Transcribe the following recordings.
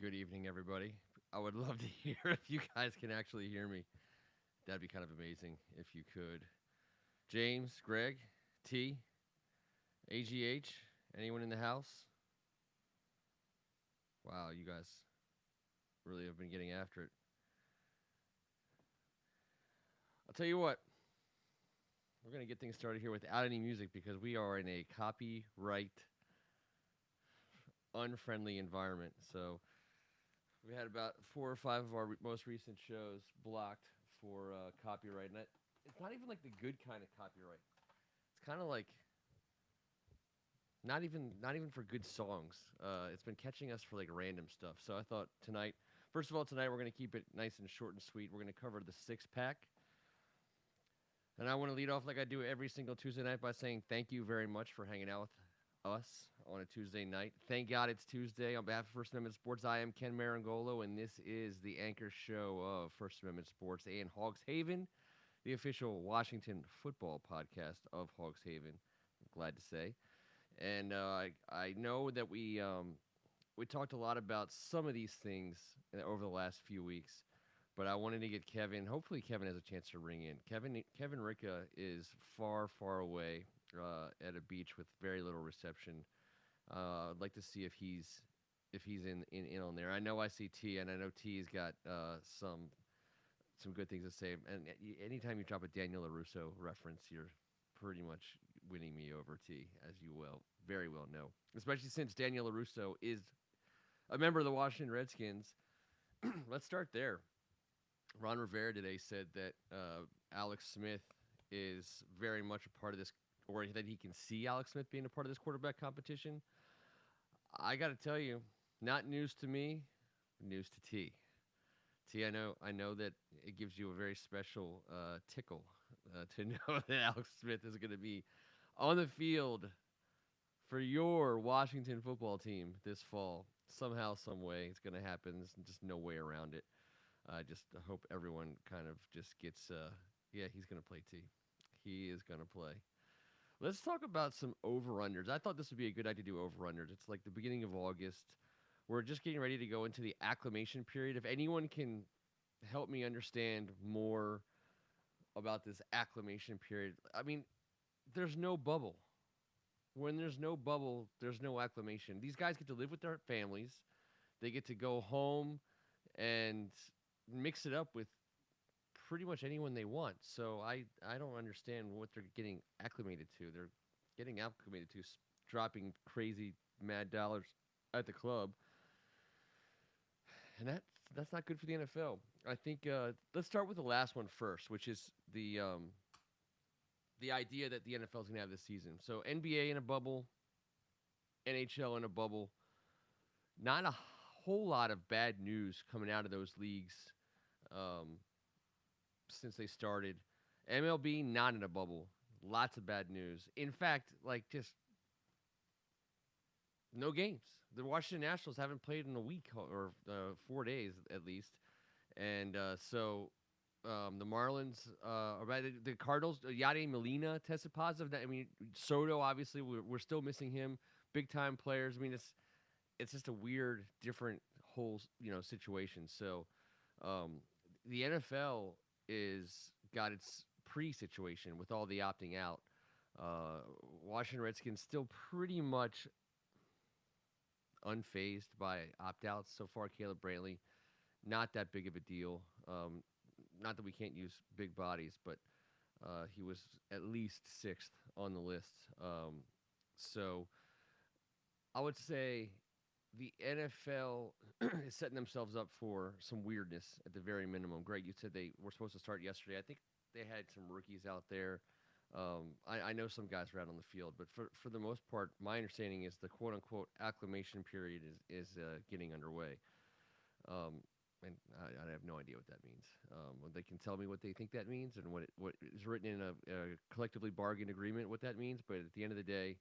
Good evening, everybody. I would love to hear if you guys can actually hear me. That'd be kind of amazing if you could. James, Greg, T, AGH, anyone in the house? Wow, you guys really have been getting after it. I'll tell you what, we're going to get things started here without any music because we are in a copyright unfriendly environment. So we had about four or five of our most recent shows blocked for copyright. And it's not even like the good kind of copyright. It's kind of like not even for good songs. It's been catching us for like random stuff. So I thought tonight, first of all, tonight we're gonna keep it nice and short and sweet. We're gonna cover the six pack, and I want to lead off like I do every single Tuesday night by saying thank you very much for hanging out with us on a Tuesday night. Thank God it's Tuesday. On behalf of First Amendment Sports, I am Ken Marangolo, and this is the anchor show of First Amendment Sports and Hogs Haven, the official Washington football podcast of Hogs Haven. I'm glad to say. And I know that we talked a lot about some of these things over the last few weeks, but I wanted to get Kevin. Hopefully, Kevin has a chance to ring in. Kevin Ricka is far away at a beach with very little reception. I'd like to see if he's in on there. I know I see T, and I know T's got some good things to say. And anytime you drop a Daniel LaRusso reference, you're pretty much winning me over, T, as you very well know. Especially since Daniel LaRusso is a member of the Washington Redskins. Let's start there. Ron Rivera today said that Alex Smith is very much a part of this, or that he can see Alex Smith being a part of this quarterback competition. I got to tell you, not news to me, news to T. T, I know that it gives you a very special tickle to know that Alex Smith is going to be on the field for your Washington football team this fall. Somehow, some way, it's going to happen. There's just no way around it. I just hope everyone kind of just gets. Yeah, he's going to play T. He is going to play. Let's talk about some over-unders. I thought this would be a good idea to do over-unders. It's like the beginning of August. We're just getting ready to go into the acclimation period. If anyone can help me understand more about this acclimation period, I mean, there's no bubble. When there's no bubble, there's no acclimation. These guys get to live with their families. They get to go home and mix it up with pretty much anyone they want. So I don't understand what they're getting acclimated to. They're getting acclimated to dropping crazy mad dollars at the club, and that's not good for the NFL. I think let's start with the last one first, which is the idea that the NFL is going to have this season. So NBA in a bubble, NHL in a bubble. Not a whole lot of bad news coming out of those leagues um, since they started. MLB not in a bubble. Lots of bad news. In fact, like just no games. The Washington Nationals haven't played in a week or 4 days at least, and the Marlins, the Cardinals, Yadier Molina tested positive. I mean, Soto obviously we're still missing him. Big time players. I mean, it's just a weird, different whole situation. So the NFL is got its pre-situation with all the opting out. Washington Redskins still pretty much unfazed by opt-outs so far. Caleb Brantley, not that big of a deal. Not that we can't use big bodies, but he was at least sixth on the list. So I would say the NFL is setting themselves up for some weirdness at the very minimum. Greg, you said they were supposed to start yesterday. I think they had some rookies out there. I know some guys were out on the field, but for the most part, my understanding is the quote unquote acclimation period is getting underway. And I have no idea what that means. They can tell me what they think that means and what is written in a collectively bargained agreement, what that means. But at the end of the day,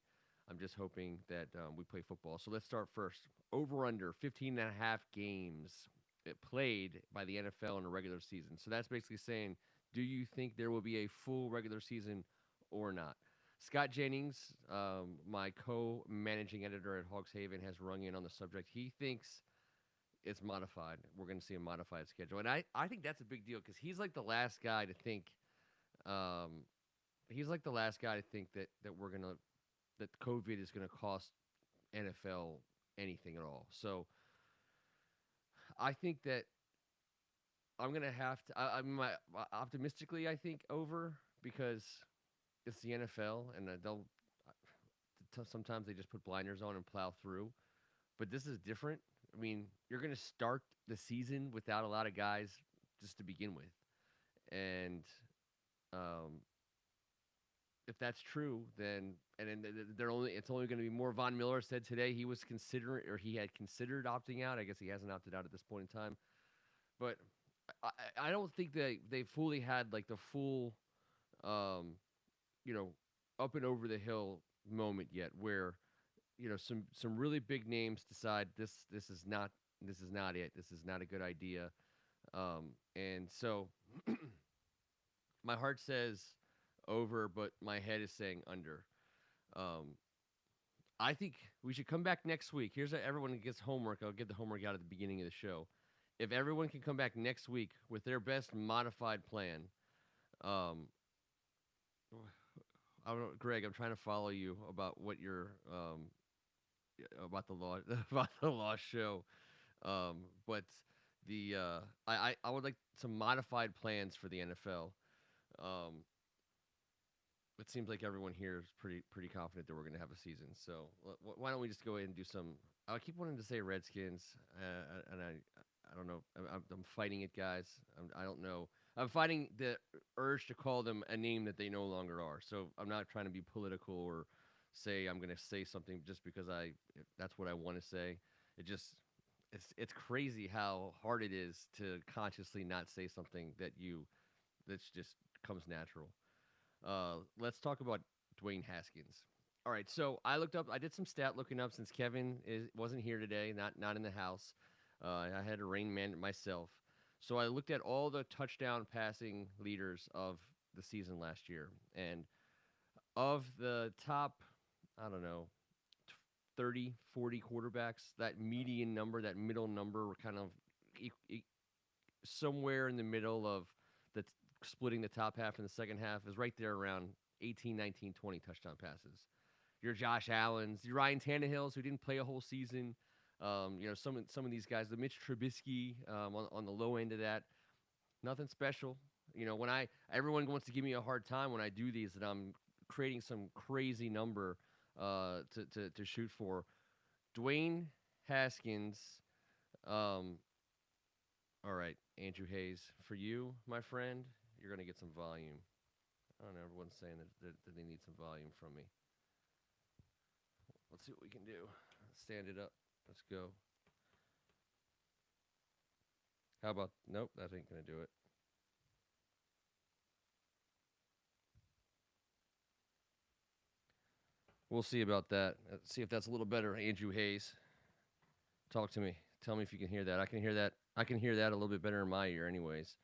I'm just hoping that we play football. So let's start first. Over under 15 and a half games played by the NFL in a regular season. So that's basically saying, do you think there will be a full regular season or not? Scott Jennings, my co-managing editor at Hogs Haven, has rung in on the subject. He thinks it's modified. We're going to see a modified schedule, and I think that's a big deal because he's like the last guy to think. Um, he's like the last guy to think that COVID is gonna cost NFL anything at all. So I think that I'm gonna have to. Optimistically, I think over because it's the NFL and they'll sometimes they just put blinders on and plow through. But this is different. I mean, you're gonna start the season without a lot of guys just to begin with, and um, if that's true, then they're only it's only going to be more. Von Miller said today he had considered opting out. I guess he hasn't opted out at this point in time, but I don't think they fully had like the full, um, you know, up and over the hill moment yet, where some really big names decide this is not it. This is not a good idea, and so my heart says over, but my head is saying under. Um, I think we should come back next week. Here's how everyone gets homework. I'll get the homework out at the beginning of the show. If everyone can come back next week with their best modified plan, um, I don't know, Greg. I'm trying to follow you about what your about the law about the law show, but I would like some modified plans for the NFL. Um, it seems like everyone here is pretty confident that we're going to have a season. So why don't we just go ahead and do some? I keep wanting to say Redskins, and I don't know. I'm fighting it, guys. I don't know. I'm fighting the urge to call them a name that they no longer are. So I'm not trying to be political or say I'm going to say something just because that's what I want to say. It just it's crazy how hard it is to consciously not say something that's just comes natural. Let's talk about Dwayne Haskins. All right, so I did some stat looking up since Kevin wasn't here today, not in the house. I had to rain man it myself. So I looked at all the touchdown passing leaders of the season last year, and of the top, I don't know, 30, 40 quarterbacks, that median number, that middle number, were kind of somewhere in the middle of the splitting the top half and the second half is right there around 18, 19, 20 touchdown passes. Your Josh Allens, your Ryan Tannehills, who didn't play a whole season. Some of these guys, the Mitch Trubisky on the low end of that, nothing special. When everyone wants to give me a hard time when I do these, that I'm creating some crazy number to shoot for. Dwayne Haskins. All right, Andrew Hayes, for you, my friend, you're going to get some volume. I don't know, everyone's saying that they need some volume from me. Let's see what we can do. Stand it up. Let's go. How about, nope, that ain't going to do it. We'll see about that. Let's see if that's a little better, Andrew Hayes. Talk to me. Tell me if you can hear that. I can hear that. I can hear that a little bit better in my ear anyways.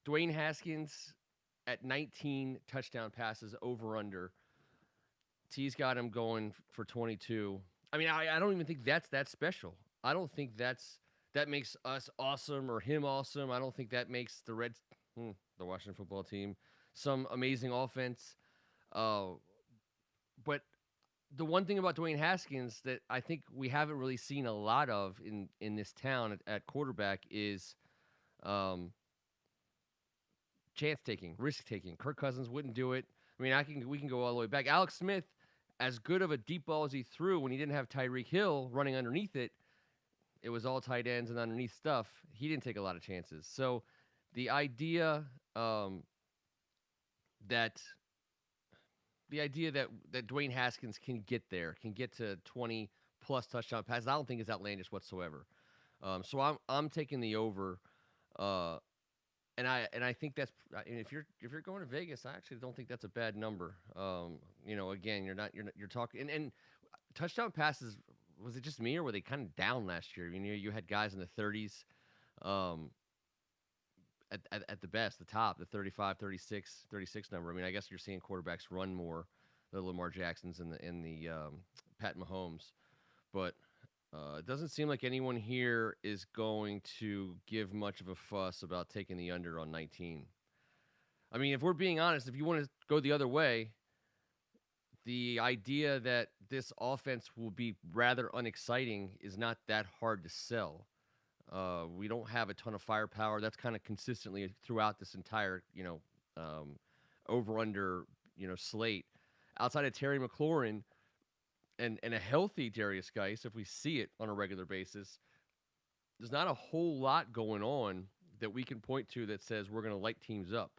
Dwayne Haskins at 19 touchdown passes over under. T's got him going for 22. I mean, I don't even think that's that special. I don't think that makes us awesome or him awesome. I don't think that makes the Washington football team some amazing offense. But the one thing about Dwayne Haskins that I think we haven't really seen a lot of in this town at quarterback is chance taking, risk taking. Kirk Cousins wouldn't do it. I mean, we can go all the way back. Alex Smith, as good of a deep ball as he threw when he didn't have Tyreek Hill running underneath it, it was all tight ends and underneath stuff. He didn't take a lot of chances. So the idea that Dwayne Haskins can get there, can get to 20 plus touchdown passes, I don't think is outlandish whatsoever. So I'm taking the over, and I think that's, if you're going to Vegas, I actually don't think that's a bad number. Again, you're talking and touchdown passes. Was it just me or were they kind of down last year? You had guys in the 30s. At the best, the top, the 35, 36 number. I mean, I guess you're seeing quarterbacks run more, the Lamar Jacksons and the Pat Mahomes. But It doesn't seem like anyone here is going to give much of a fuss about taking the under on 19. I mean, if we're being honest, if you want to go the other way, the idea that this offense will be rather unexciting is not that hard to sell. We don't have a ton of firepower. That's kind of consistently throughout this entire, um, over under, slate. Outside of Terry McLaurin and a healthy Darius Geis, if we see it on a regular basis, there's not a whole lot going on that we can point to that says we're going to light teams up.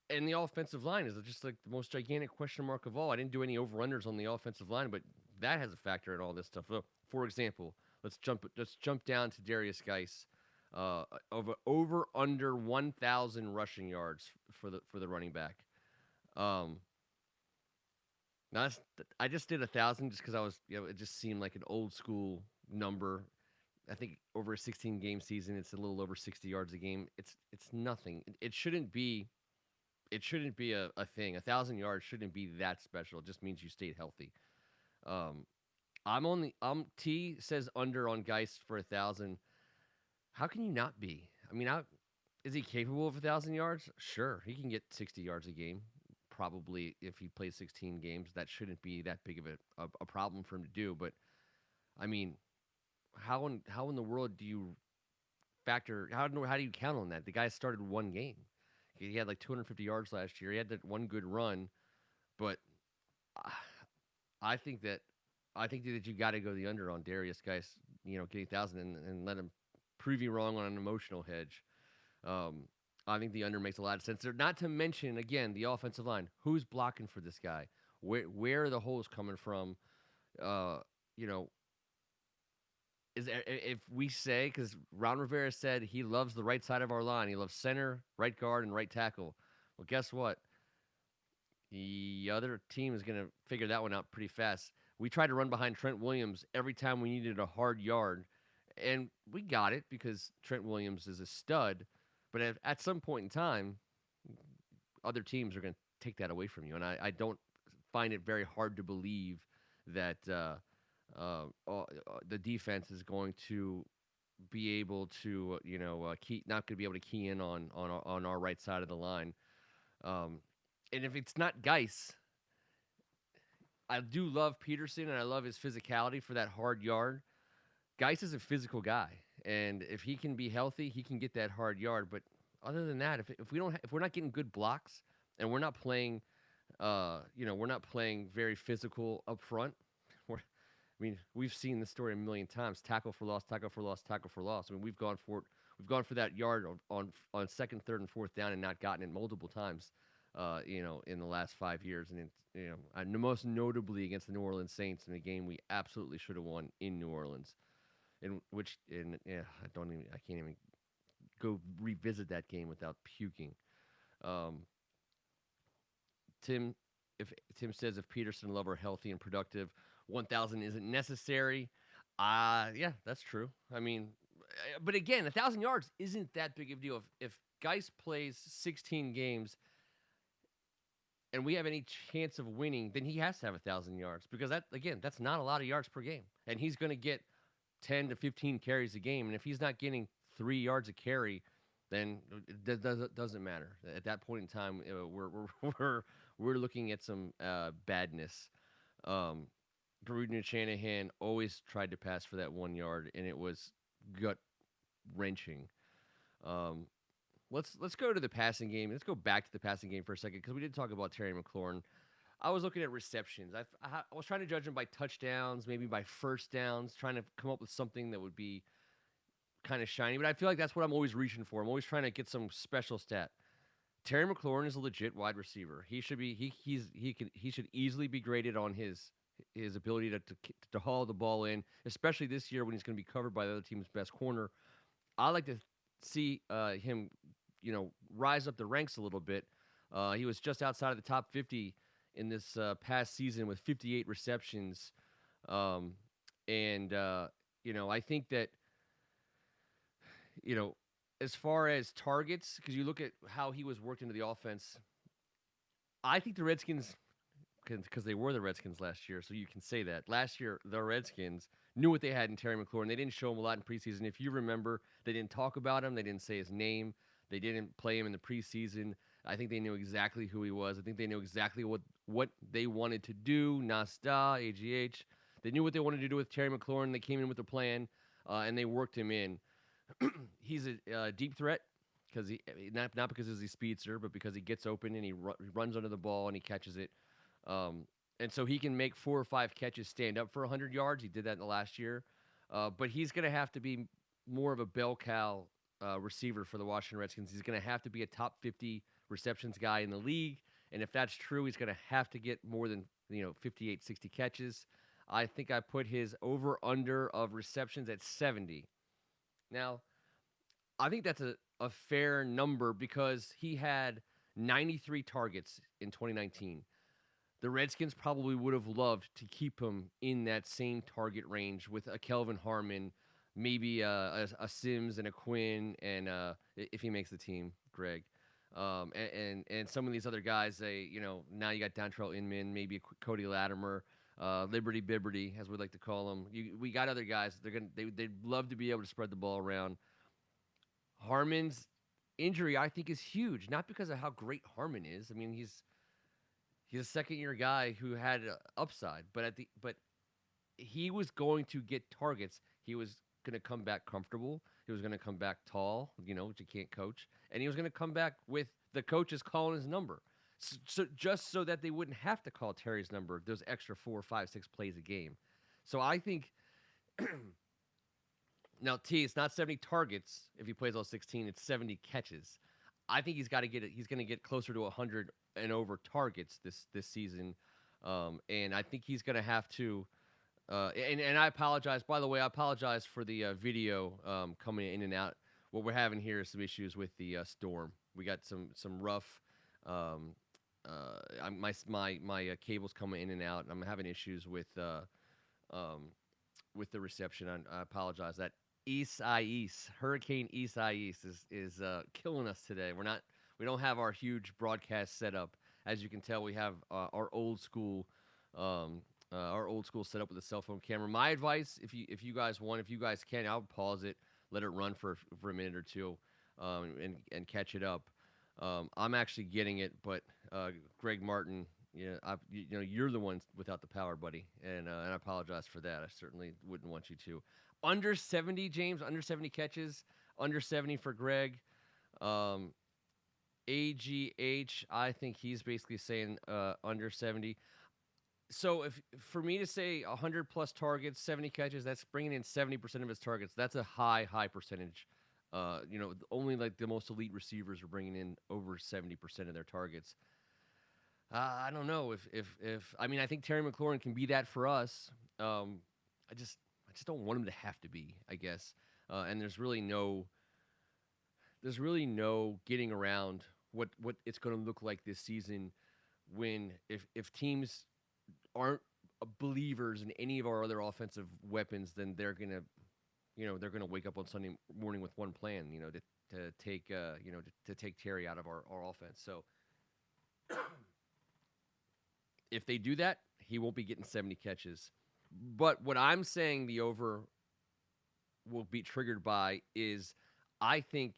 And the offensive line is just like the most gigantic question mark of all. I didn't do any over-unders on the offensive line, but that has a factor in all this stuff. For example, let's jump down to Darius Geis. Over under 1,000 rushing yards for the running back. Um, now I just did 1,000 just because I was it just seemed like an old school number. I think over a 16 game season, it's a little over 60 yards a game. It's nothing. It shouldn't be. It shouldn't be a thing. 1,000 yards shouldn't be that special. It just means you stayed healthy. Um, T says under on Geist for 1,000. How can you not be? I mean, is he capable of 1,000 yards? Sure, he can get 60 yards a game. Probably if he plays 16 games, that shouldn't be that big of a problem for him to do. But I mean, how in the world do you factor? How do you count on that? The guy started one game. He had like 250 yards last year. He had that one good run, but I think that you got to go the under on Darius Geis. Getting 1,000 and let him prove you wrong on an emotional hedge. I think the under makes a lot of sense there. Not to mention again the offensive line. Who's blocking for this guy? Where are the holes coming from? If we say, because Ron Rivera said he loves the right side of our line, he loves center, right guard, and right tackle. Well, guess what? The other team is going to figure that one out pretty fast. We tried to run behind Trent Williams every time we needed a hard yard, and we got it because Trent Williams is a stud. But at some point in time, other teams are going to take that away from you, and I don't find it very hard to believe that the defense is going to be able to, not going to be able to key in on our right side of the line. And if it's not Geis, I do love Peterson and I love his physicality for that hard yard. Geis is a physical guy, and if he can be healthy, he can get that hard yard. But other than that, if we're not getting good blocks and we're not playing, we're not playing very physical up front. I mean, we've seen this story a million times: tackle for loss, tackle for loss, tackle for loss. I mean, we've gone for it. We've gone for that yard on second, third, and fourth down and not gotten it multiple times. In the last 5 years, and most notably against the New Orleans Saints in a game we absolutely should have won in New Orleans. I can't even go revisit that game without puking. Tim says if Peterson, Love are healthy and productive, 1,000 isn't necessary. Yeah, that's true. I mean, but again, 1,000 yards isn't that big of a deal. If Geis plays 16 games and we have any chance of winning, then he has to have 1,000 yards because that's not a lot of yards per game, and he's going to get 10 to 15 carries a game. And if he's not getting 3 yards a carry, then it doesn't matter. At that point in time, we're looking at some badness. Gruden and Shanahan always tried to pass for that 1 yard, and it was gut wrenching. Let's go to the passing game. Let's go back to the passing game for a second because we did talk about Terry McLaurin. I was looking at receptions. I was trying to judge him by touchdowns, maybe by first downs, trying to come up with something that would be kind of shiny. But I feel like that's what I'm always reaching for. I'm always trying to get some special stat. Terry McLaurin is a legit wide receiver. He should be he should easily be graded on his ability to haul the ball in, especially this year when he's going to be covered by the other team's best corner. I like to see him, rise up the ranks a little bit. He was just outside of the top 50 in this past season with 58 receptions. I think that, as far as targets, because you look at how he was worked into the offense, I think the Redskins because they were the Redskins last year, so you can say that. Last year, the Redskins knew what they had in Terry McLaurin. They didn't show him a lot in preseason. If you remember, they didn't talk about him. They didn't say his name. They didn't play him in the preseason. I think they knew exactly who he was. I think they knew exactly what they wanted to do. Nasta, AGH. They knew what they wanted to do with Terry McLaurin. They came in with a plan, and they worked him in. He's a deep threat because not because he's a speedster, but because he gets open and he runs under the ball and he catches it. And so he can make 4 or 5 catches, stand up for 100 yards. He did that in the last year. But he's going to have to be more of a bell cow receiver for the Washington Redskins. He's going to have to be a top 50 receptions guy in the league. And if that's true, he's going to have to get more than 58, 60 catches. I think I put his over-under of receptions at 70. Now, I think that's a fair number because he had 93 targets in 2019. The Redskins probably would have loved to keep him in that same target range with a Kelvin Harmon, maybe a Sims and a Quinn, and if he makes the team, Greg, and some of these other guys. Now you got Dontrell Inman, maybe Cody Latimer, Liberty Bibberty, as we like to call him. We got other guys. They'd love to be able to spread the ball around. Harmon's injury, I think, is huge, not because of how great Harmon is. I mean, he's a second-year guy who had upside, but he was going to get targets. He was going to come back comfortable. He was going to come back tall, which you can't coach, and he was going to come back with the coaches calling his number, so just so that they wouldn't have to call Terry's number those extra 4, 5, 6 plays a game. So I think now it's not 70 targets if he plays all 16. It's 70 catches. I think he's got to get it. He's going to get closer to 100 and over targets this season, and I think he's going to have to. And I apologize. By the way, I apologize for the video coming in and out. What we're having here is some issues with the storm. We got some rough. My cables coming in and out. I'm having issues with the reception. I apologize. That Hurricane Isaias is killing us today. We don't have our huge broadcast setup. As you can tell, we have our old school setup with a cell phone camera. My advice, if you guys can, I'll pause it, let it run for a minute or two, and catch it up. I'm actually getting it, but Greg Martin, you're the one without the power, buddy, and I apologize for that. I certainly wouldn't want you to. Under 70, James, under 70 catches, under 70 for Greg. AGH, I think he's basically saying under 70. So for me to say 100 plus targets, 70 catches, that's bringing in 70% of his targets. That's a high percentage. Only like the most elite receivers are bringing in over 70% of their targets. I don't know if I think Terry McLaurin can be that for us. I just don't want him to have to be, I guess. And there's really no getting around what it's going to look like this season when if teams aren't believers in any of our other offensive weapons, then they're going to wake up on Sunday morning with one plan, to take Terry out of our offense. So if they do that, he won't be getting 70 catches. But what I'm saying the over will be triggered by is I think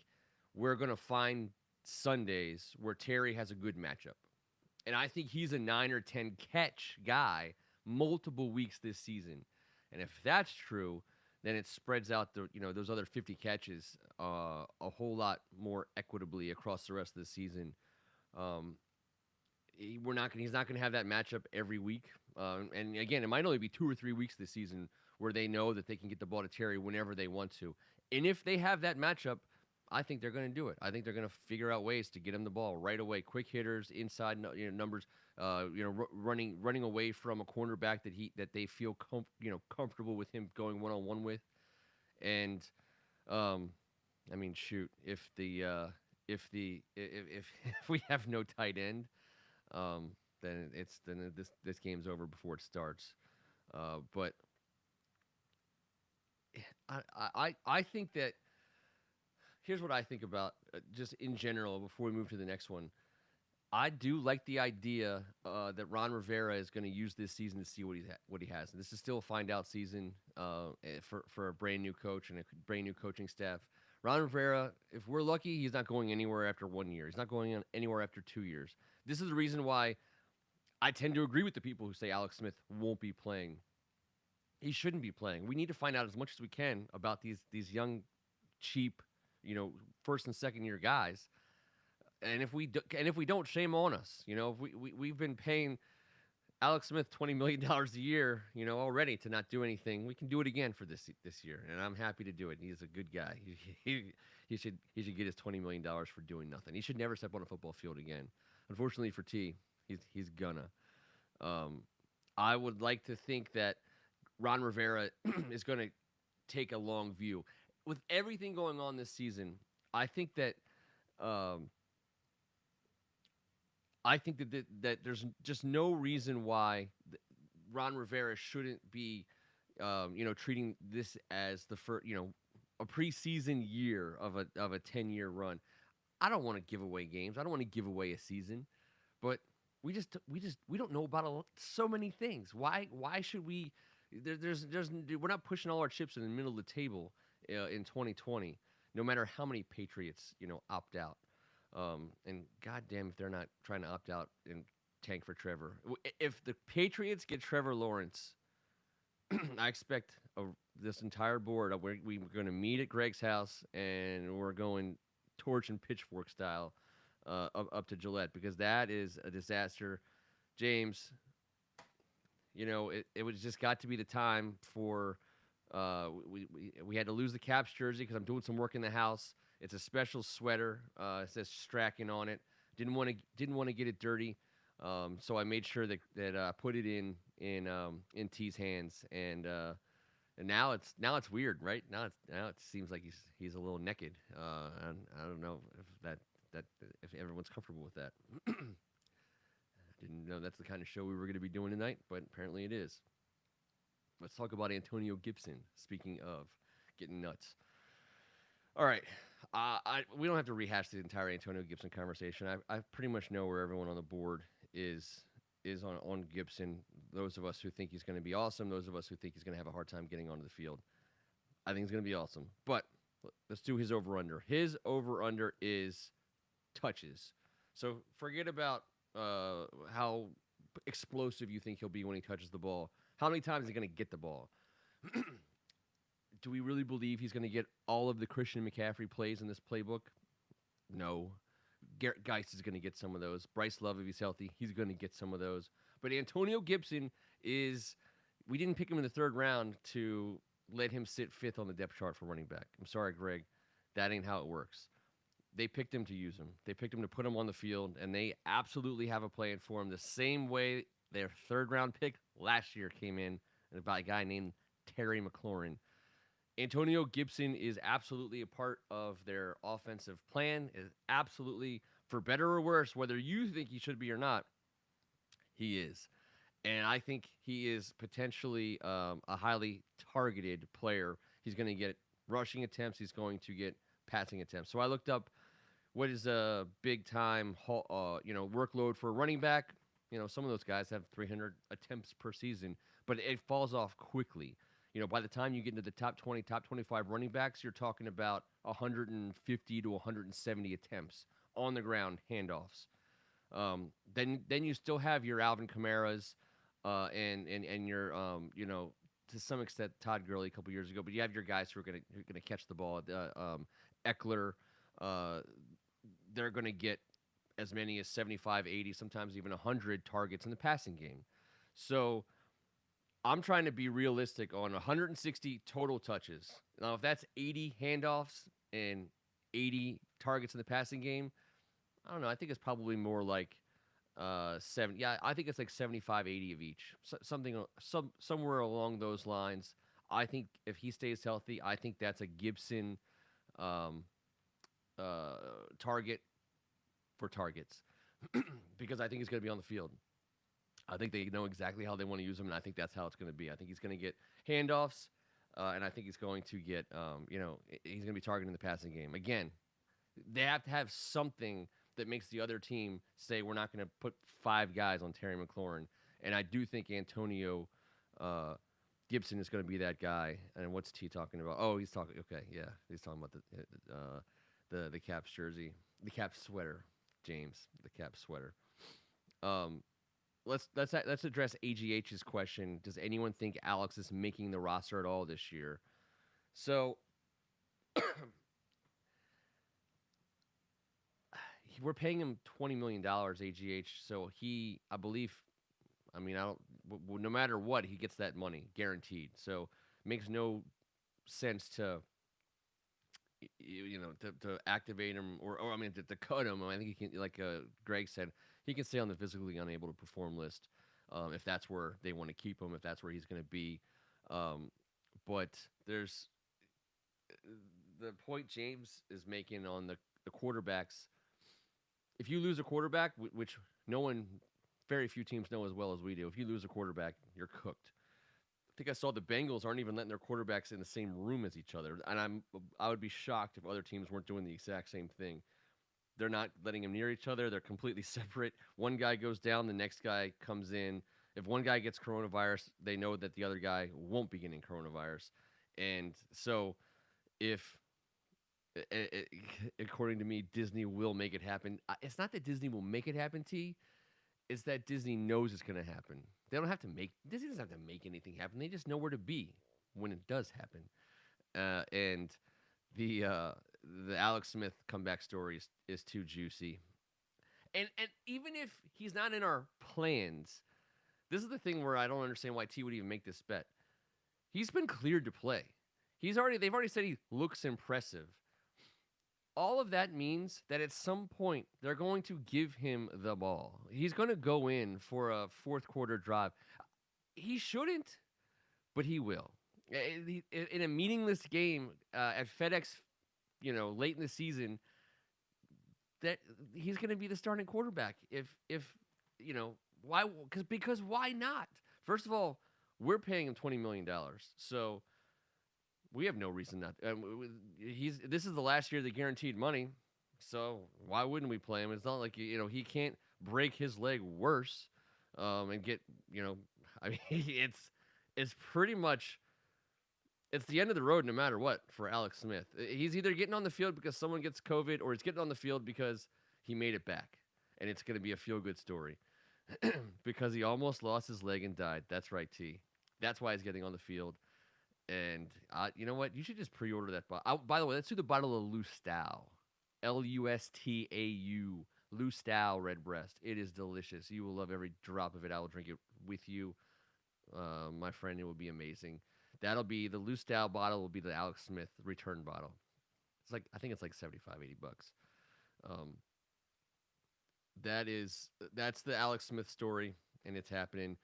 we're going to find Sundays where Terry has a good matchup. And I think he's a 9 or 10 catch guy multiple weeks this season. And if that's true, then it spreads out those other 50 catches a whole lot more equitably across the rest of the season. He's not going to have that matchup every week. And again, it might only be 2 or 3 weeks this season where they know that they can get the ball to Terry whenever they want to. And if they have that matchup, I think they're going to do it. I think they're going to figure out ways to get him the ball right away. Quick hitters, inside numbers, running away from a cornerback that they feel comfortable with him going one-on-one with. And shoot, if we have no tight end, then this game's over before it starts. But I think that here's what I think about just in general before we move to the next one. I do like the idea that Ron Rivera is going to use this season to see what he has. And this is still a find out season for a brand new coach and a brand new coaching staff. Ron Rivera, if we're lucky, he's not going anywhere after 1 year. He's not going anywhere after 2 years. This is the reason why I tend to agree with the people who say Alex Smith won't be playing. He shouldn't be playing. We need to find out as much as we can about these young, cheap, first and second year guys. And if we don't, shame on us. If we've been paying Alex Smith $20 million a year, already to not do anything. We can do it again for this year, and I'm happy to do it. He's a good guy. He should get his $20 million for doing nothing. He should never step on a football field again. Unfortunately for T, he's gonna. I would like to think that Ron Rivera is going to take a long view with everything going on this season. I think that that there's just no reason why Ron Rivera shouldn't be, treating this as the first, a preseason year of a 10-year run. I don't want to give away games. I don't want to give away a season, but we don't know about so many things. Why should we? We're not pushing all our chips in the middle of the table in 2020, no matter how many Patriots opt out. And goddamn, if they're not trying to opt out and tank for Trevor. If the Patriots get Trevor Lawrence, I expect this entire board. We're going to meet at Greg's house and we're going torch and pitchfork style up to Gillette, because that is a disaster. James, it was just got to be the time for we had to lose the Caps jersey because I'm doing some work in the house. It's a special sweater. It says Strachan on it. Didn't want to get it dirty, so I made sure that I put it in T's hands, and now it's weird, right? Now it seems like he's a little naked. I don't know if everyone's comfortable with that. Didn't know that's the kind of show we were going to be doing tonight, but apparently it is. Let's talk about Antonio Gibson. Speaking of getting nuts. All right. We don't have to rehash the entire Antonio Gibson conversation. I pretty much know where everyone on the board is on Gibson. Those of us who think he's going to be awesome, those of us who think he's going to have a hard time getting onto the field. I think he's going to be awesome. But let's do his over-under. His over-under is touches. So forget about how explosive you think he'll be when he touches the ball. How many times is he going to get the ball? Do we really believe he's going to get all of the Christian McCaffrey plays in this playbook? No. Garrett Geist is going to get some of those. Bryce Love, if he's healthy, he's going to get some of those. But Antonio Gibson we didn't pick him in the third round to let him sit fifth on the depth chart for running back. I'm sorry, Greg. That ain't how it works. They picked him to use him. They picked him to put him on the field, and they absolutely have a plan for him the same way their third-round pick last year came in by a guy named Terry McLaurin. Antonio Gibson is absolutely a part of their offensive plan, is absolutely, for better or worse, whether you think he should be or not, he is. And I think he is potentially a highly targeted player. He's going to get rushing attempts. He's going to get passing attempts. So I looked up what is a big-time workload for a running back. Some of those guys have 300 attempts per season, but it falls off quickly. By the time you get into the top 20, top 25 running backs, you're talking about 150 to 170 attempts on the ground handoffs. Then you still have your Alvin Kamara's and your to some extent Todd Gurley a couple years ago, but you have your guys who are gonna catch the ball. Eckler, they're gonna get as many as 75, 80, sometimes even 100 targets in the passing game. So I'm trying to be realistic on 160 total touches. Now, if that's 80 handoffs and 80 targets in the passing game, I don't know. I think it's probably more like 7. Yeah, I think it's like 75, 80 of each. Somewhere along those lines. I think if he stays healthy, I think that's a Gibson target for targets because I think he's going to be on the field. I think they know exactly how they want to use him, and I think that's how it's going to be. I think he's going to get handoffs, and I think he's going to get, he's going to be targeting the passing game. Again, they have to have something that makes the other team say we're not going to put 5 guys on Terry McLaurin. And I do think Antonio uh, Gibson is going to be that guy. And what's T talking about? Oh, he's talking. Okay, yeah, he's talking about the Caps jersey, the Caps sweater, James, the Caps sweater. Um, let's address AGH's question. Does anyone think Alex is making the roster at all this year? So we're paying him $20 million, AGH. So I believe, I mean, I don't. No matter what, he gets that money guaranteed. So it makes no sense to to activate him or I mean to cut him. I think he can, like Greg said, he can stay on the physically unable to perform list if that's where they want to keep him, if that's where he's going to be. But there's the point James is making on the quarterbacks. If you lose a quarterback, which very few teams know as well as we do, if you lose a quarterback, you're cooked. I think I saw the Bengals aren't even letting their quarterbacks in the same room as each other, and I would be shocked if other teams weren't doing the exact same thing. They're not letting them near each other. They're completely separate. One guy goes down, the next guy comes in. If one guy gets coronavirus, they know that the other guy won't be getting coronavirus. And so if according to me, Disney will make it happen. It's not that Disney will make it happen, T. It's that Disney knows it's going to happen. Disney doesn't have to make anything happen. They just know where to be when it does happen. And the Alex Smith comeback story is too juicy. And even if he's not in our plans, this is the thing where I don't understand why T would even make this bet. He's been cleared to play. They've already said he looks impressive. All of that means that at some point they're going to give him the ball. He's going to go in for a fourth quarter drive. He shouldn't, but he will. In a meaningless game at FedEx, late in the season, that he's going to be the starting quarterback. Why? Because why not? First of all, we're paying him $20 million, so we have no reason not. This is the last year of the guaranteed money, so why wouldn't we play him? It's not like he can't break his leg worse, and get I mean it's pretty much it's the end of the road no matter what for Alex Smith. He's either getting on the field because someone gets COVID, or he's getting on the field because he made it back, and it's going to be a feel good story because he almost lost his leg and died. That's right, T. That's why he's getting on the field. And you know what? You should just pre-order that bottle. By the way, let's do the bottle of Lustau. Lustau. Lustau Redbreast. It is delicious. You will love every drop of it. I will drink it with you. My friend, it will be amazing. That'll be the Lustau bottle will be the Alex Smith return bottle. I think it's like $75, $80. That's the Alex Smith story, and it's happening.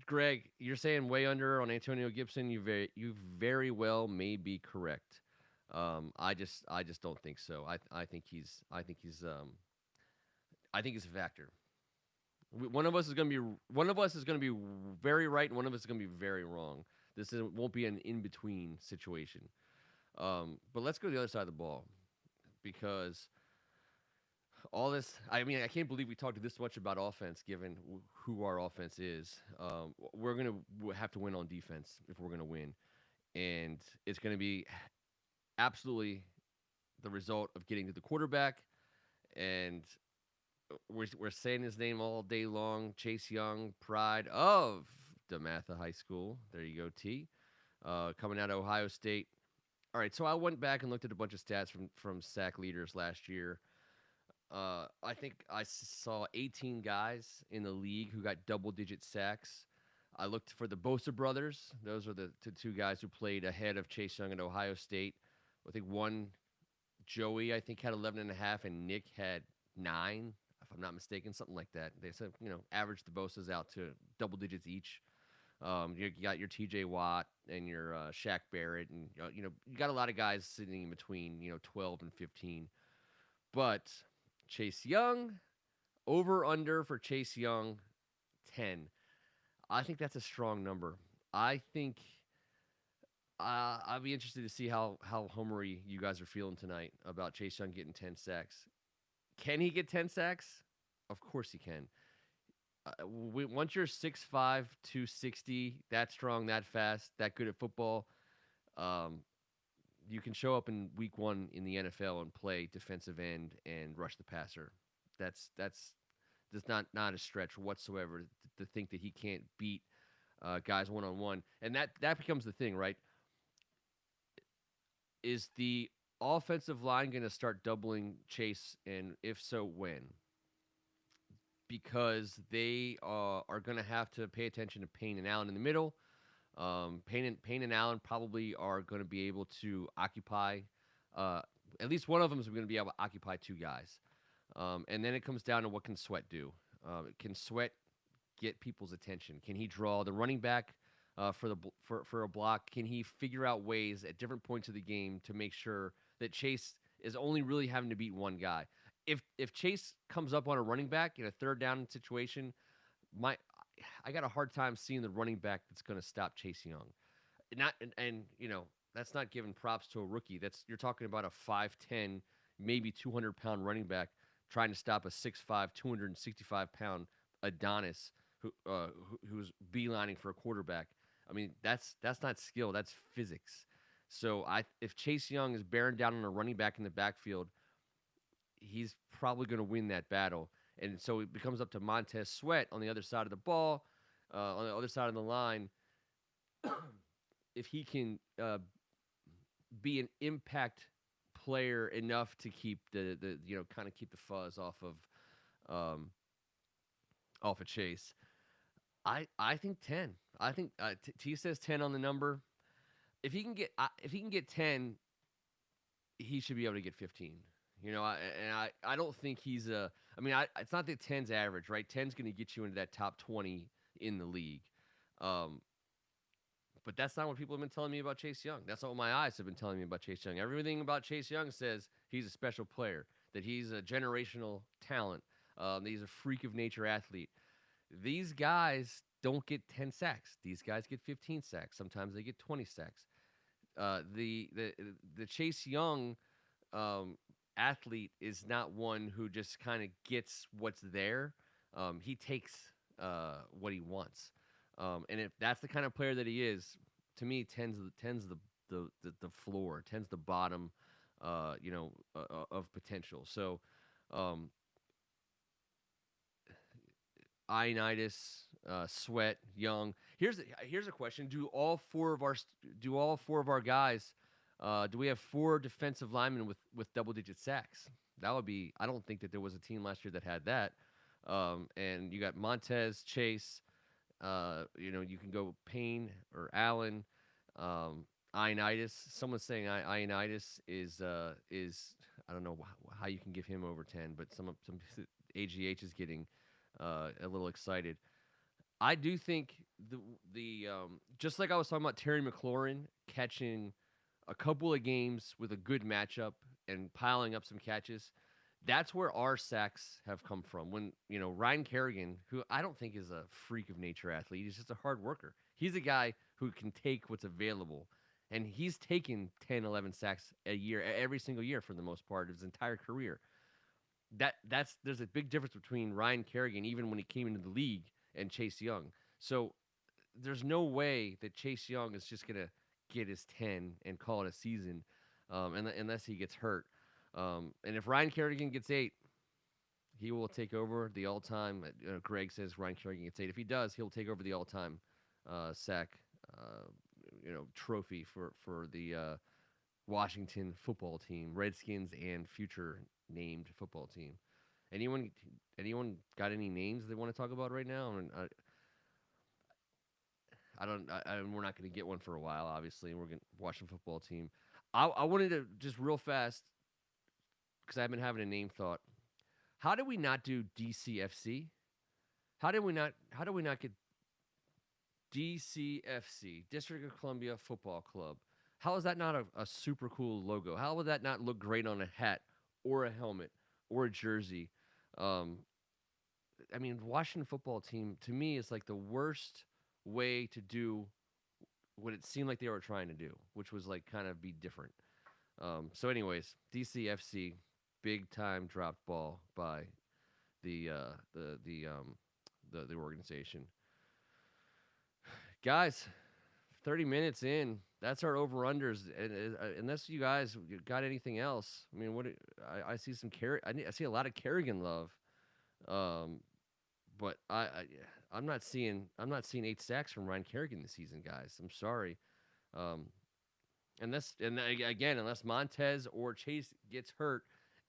Greg, you're saying way under on Antonio Gibson. You very well may be correct. I just don't think so. I think he's a factor. One of us is going to be very right, and one of us is going to be very wrong. Won't be an in between situation. But let's go to the other side of the ball, because all this, I mean, I can't believe we talked this much about offense, given who our offense is. We're going to have to win on defense if we're going to win. And it's going to be absolutely the result of getting to the quarterback. And we're saying his name all day long. Chase Young, pride of DeMatha High School. There you go, T. Coming out of Ohio State. All right, so I went back and looked at a bunch of stats from sack leaders last year. I think I saw 18 guys in the league who got double-digit sacks. I looked for the Bosa brothers. Those are the two guys who played ahead of Chase Young at Ohio State. I think Joey, had 11.5, and Nick had 9, if I'm not mistaken, something like that. They said, average the Bosas out to double digits each. You got your T.J. Watt and your Shaq Barrett, and you got a lot of guys sitting in between 12 and 15. But Chase Young, over under for Chase Young, 10. I think that's a strong number. I think I'd be interested to see how homery you guys are feeling tonight about Chase Young getting 10 sacks. Can he get 10 sacks? Of course he can. Once you're 6'5", 260, that strong, that fast, that good at football, um, you can show up in week one in the NFL and play defensive end and rush the passer. That's not a stretch whatsoever to think that he can't beat guys one on one. And that becomes the thing, right? Is the offensive line going to start doubling Chase, and if so, when? Because they are going to have to pay attention to Payne and Allen in the middle. Payne and Allen probably are going to be able to occupy. Uh, at least one of them is going to be able to occupy two guys. And then it comes down to what can Sweat do. Can Sweat get people's attention? Can he draw the running back for a block? Can he figure out ways at different points of the game to make sure that Chase is only really having to beat one guy? If Chase comes up on a running back in a third down situation, I got a hard time seeing the running back that's going to stop Chase Young. And that's not giving props to a rookie. That's you're talking about a 5'10", maybe 200-pound running back trying to stop a 6'5", 265-pound Adonis who's beelining for a quarterback. I mean, that's not skill, that's physics. So if Chase Young is bearing down on a running back in the backfield, he's probably going to win that battle. And so it becomes up to Montez Sweat on the other side of the ball, on the other side of the line, if he can be an impact player enough to keep the kind of keep the fuzz off of Chase. I think 10. I think T says 10 on the number. If he can get 10, he should be able to get 15. I don't think he's a. I mean, it's not that 10's average, right? 10's going to get you into that top 20 in the league. But that's not what people have been telling me about Chase Young. That's not what my eyes have been telling me about Chase Young. Everything about Chase Young says he's a special player, that he's a generational talent, that he's a freak of nature athlete. These guys don't get 10 sacks. These guys get 15 sacks. Sometimes they get 20 sacks. The Chase Young athlete is not one who just kind of gets what's there. He takes what he wants. And if that's the kind of player that he is, to me, 10's the floor, 10's the bottom, of potential. So, Ioannidis, Sweat, Young. Here's a question: Do all four of our guys? Do we have 4 defensive linemen with double-digit sacks? That would be. I don't think that there was a team last year that had that. And you got Montez, Chase. You can go Payne or Allen, Ioannidis. Someone's saying Ioannidis is I don't know how you can give him over 10, but some AGH is getting a little excited. I do think the just like I was talking about Terry McLaurin catching a couple of games with a good matchup and piling up some catches. That's where our sacks have come from. When, Ryan Kerrigan, who I don't think is a freak of nature athlete, he's just a hard worker. He's a guy who can take what's available. And he's taken 10, 11 sacks a year, every single year for the most part of his entire career. There's a big difference between Ryan Kerrigan, even when he came into the league, and Chase Young. So there's no way that Chase Young is just going to get his 10 and call it a season unless he gets hurt. And if Ryan Kerrigan gets 8, he will take over the all-time. Greg says Ryan Kerrigan gets 8. If he does, he'll take over the all-time sack, trophy for the Washington football team, Redskins, and future named football team. Anyone got any names they want to talk about right now? We're not going to get one for a while, obviously. We're going to Washington football team. I wanted to just real fast, because I've been having a name thought. How did we not do DCFC? How did we not get DCFC, District of Columbia Football Club? How is that not a super cool logo? How would that not look great on a hat or a helmet or a jersey? Washington football team, to me, is like the worst way to do what it seemed like they were trying to do, which was like kind of be different. So anyways, DCFC. big time dropped ball by the uh, the the um, the organization. Guys, 30 minutes in. That's our over unders. Unless you guys got anything else, I mean, I see some I see a lot of Kerrigan love, um, but I'm not seeing 8 sacks from Ryan Kerrigan this season, guys. I'm sorry. Um, unless Montez or Chase gets hurt,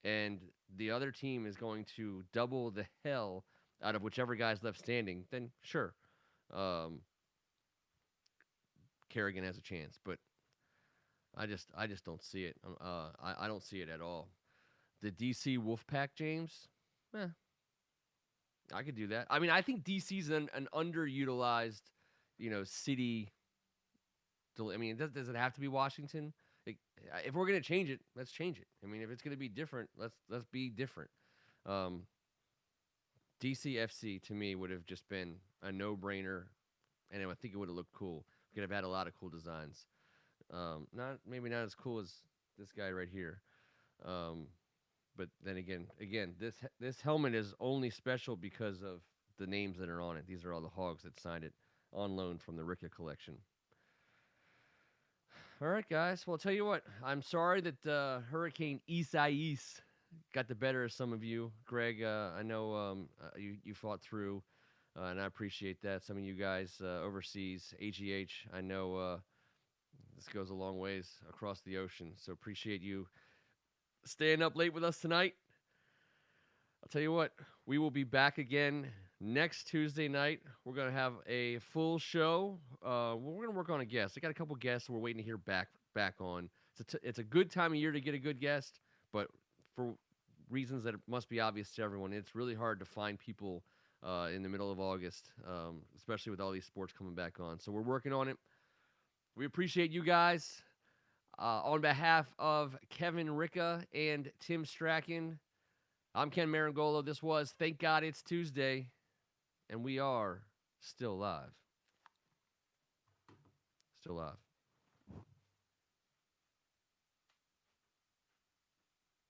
and the other team is going to double the hell out of whichever guy's left standing, then sure, um, Kerrigan has a chance. But I just don't see it. I don't see it at all. The DC Wolfpack, James, eh, I could do that. I mean, I think DC's an underutilized, city. I mean, does it have to be Washington? If we're gonna change it, let's change it. I mean, if it's gonna be different, let's be different. Um, DCFC to me would have just been a no-brainer, and I think it would have looked cool. We could have had a lot of cool designs. Not as cool as this guy right here. Um, but then again, this helmet is only special because of the names that are on it. These are all the Hogs that signed it on loan from the Ricka collection. All right, guys. Well, I'll tell you what. I'm sorry that Hurricane Isaias got the better of some of you. Greg, I know you fought through, and I appreciate that. Some of you guys overseas, AGH, I know this goes a long ways across the ocean. So appreciate you staying up late with us tonight. I'll tell you what. We will be back again next Tuesday night. We're going to have a full show. We're going to work on a guest. I got a couple guests we're waiting to hear back on. It's a good time of year to get a good guest, but for reasons that must be obvious to everyone, it's really hard to find people in the middle of August, especially with all these sports coming back on. So we're working on it. We appreciate you guys. On behalf of Kevin Ricka and Tim Strachan, I'm Ken Marangolo. This was Thank God It's Tuesday, and we are still live. Still live.